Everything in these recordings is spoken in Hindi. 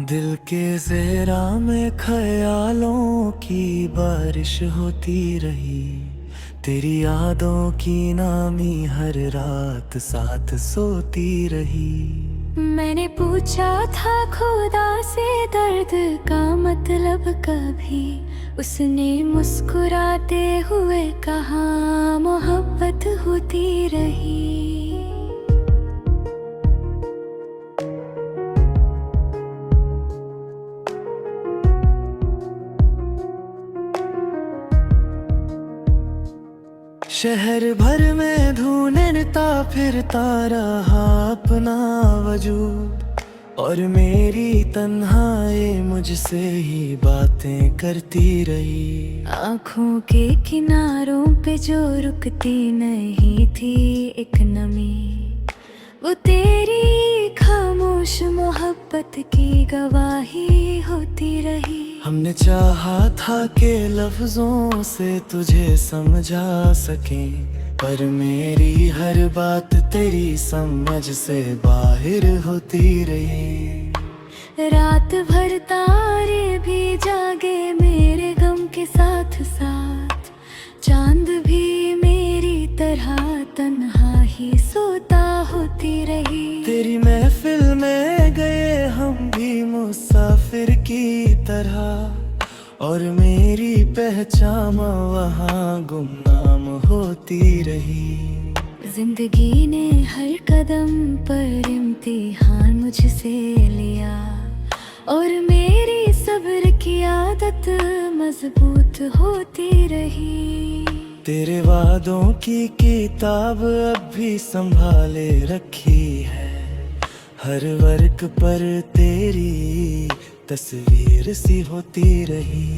दिल के ज़ेरा में ख्यालों की बारिश होती रही। तेरी यादों की नामी हर रात साथ सोती रही। मैंने पूछा था खुदा से दर्द का मतलब कभी, उसने मुस्कुराते हुए कहा मोहब्बत होती रही। शहर भर में ढूंढता फिरता रहा अपना वजूद, और मेरी तन्हाई मुझसे ही बातें करती रही। आँखों के किनारों पे जो रुकती नहीं थी एक नमी, वो तेरी खामोश मोहब्बत की गवाही होती रही। हमने चाहा था कि लफ्जों से तुझे समझा सकें, पर मेरी हर बात तेरी समझ से बाहर होती रही। रात भर तारे भी जागे मेरे गम के साथ साथ, चांद भी मेरी तरह तन्हा ही सोता होती रही। तेरी महफिल में गए हम भी मुसाफिर की तरह, और मेरी पहचान वहाँ गुमनाम होती रही। जिंदगी ने हर कदम पर इम्तिहान मुझसे लिया, और मेरी सब्र की आदत मजबूत होती रही। तेरे वादों की किताब अब भी संभाले रखी है, हर वर्क पर तेरी तस्वीर सी होती रही।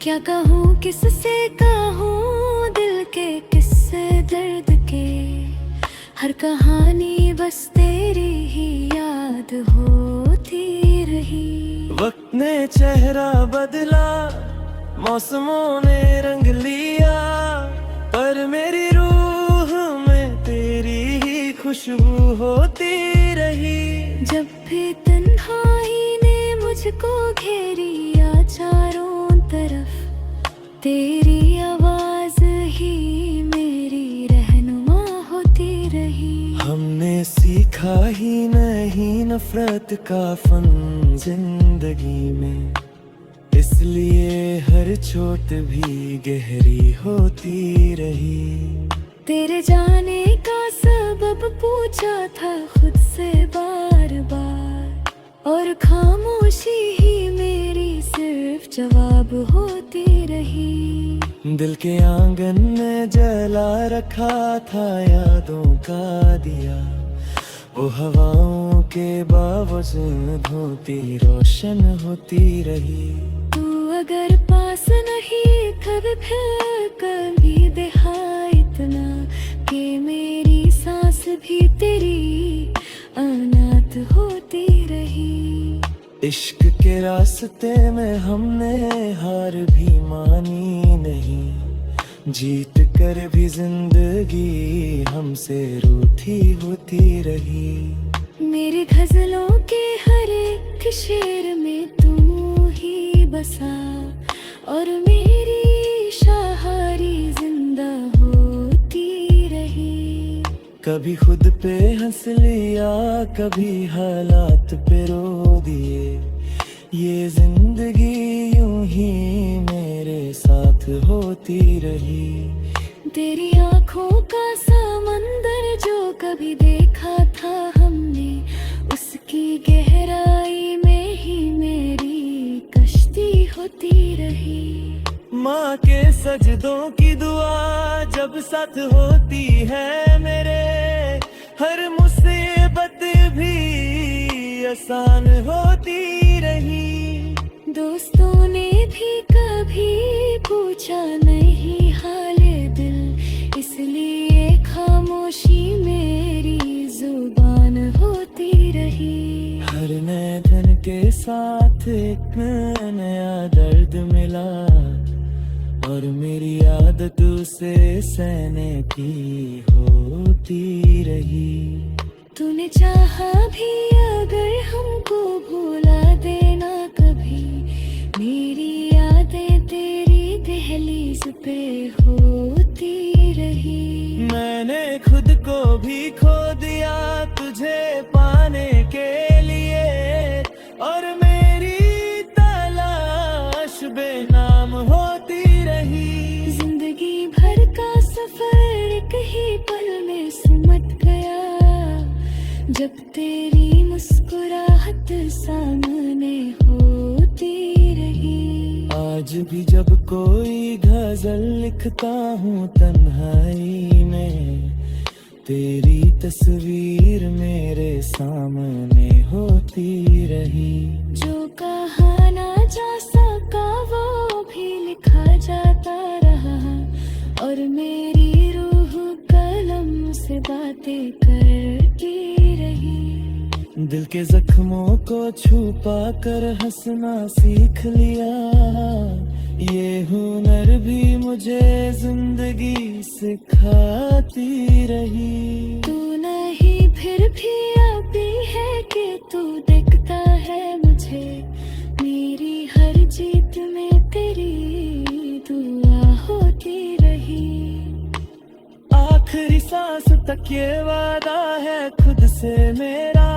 क्या कहूँ किससे कहूँ दिल के किस्से दर्द के, हर कहानी बस तेरी ही याद होती रही। वक्त ने चेहरा बदला, मौसमों ने रंग लिया, पर मेरी रूह में तेरी ही खुशबू होती रही। जब भी तन्हाई ने मुझको घेरी या चारों तरफ, तेरी आवाज ही मेरी रहनुमा होती रही। हमने सीखा ही नहीं नफरत का फन जिंदगी में, इसलिए हर चोट भी गहरी होती रही। तेरे जाने का सबब पूछा था खुद से बार बार, और खामोशी ही मेरी सिर्फ जवाब होती रही। दिल के आंगन में जला रखा था यादों का दिया, वो हवाओं के बावजूद होती रोशन होती रही। तू अगर पास नहीं फिर कभी देखा इतना, कि मेरी सांस भी तेरी अनाथ होती रही। इश्क के रास्ते में हमने हार भी मानी नहीं, जीत कर भी जिंदगी हमसे रूठी होती रही। मेरी गजलों के हर एक शेर में तू ही बसा, और मेरी शायरी जिंदा होती रही। कभी खुद पे हंस लिया, कभी हालात पे रो दिए, ये जिंदगी यूं ही मेरे साथ होती रही। तेरी आँखों का समंदर जो कभी देखा था हमने, उसकी गहराई में ही मेरी कश्ती होती रही। माँ के सजदों की दुआ जब साथ होती है मेरे, हर मुसीबत भी आसान होती रही। दोस्तों ने भी कभी पूछा नहीं हाले दिल, इसलिए खामोशी मेरी जुबान होती रही। हर नए दिन के साथ एक नया दर्द मिला, और मेरी आदत उसे सहने की होती रही। तूने चाहा भी अगर हमको भुला देना कभी, मेरी यादें तेरी दहलीज पे होती रही। मैंने खुद को भी खो दिया तुझे पाने के लिए, और मेरी तलाश बेनाम होती रही। जिंदगी भर का सफर एक ही पल में सिमट गया, जब तेरी मुस्कुराहट सामने होती रही। आज भी जब कोई गजल लिखता हूँ तन्हाई में, तेरी तस्वीर मेरे सामने होती रही। जो कहा ना जा सका वो भी लिखा जाता रहा, और मेरी रूह कलम से बातें करती रही। दिल के जख्मों को छुपा कर हंसना सीख लिया, ये हुनर भी मुझे जिंदगी सिखाती रही। तू नहीं फिर भी अभी है कि तू देखता है मुझे, मेरी हर जीत में तेरी दुआ होती रही। आखिरी सांस तक ये वादा है खुद से मेरा,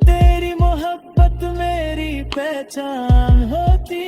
तेरी मोहब्बत मेरी पहचान होती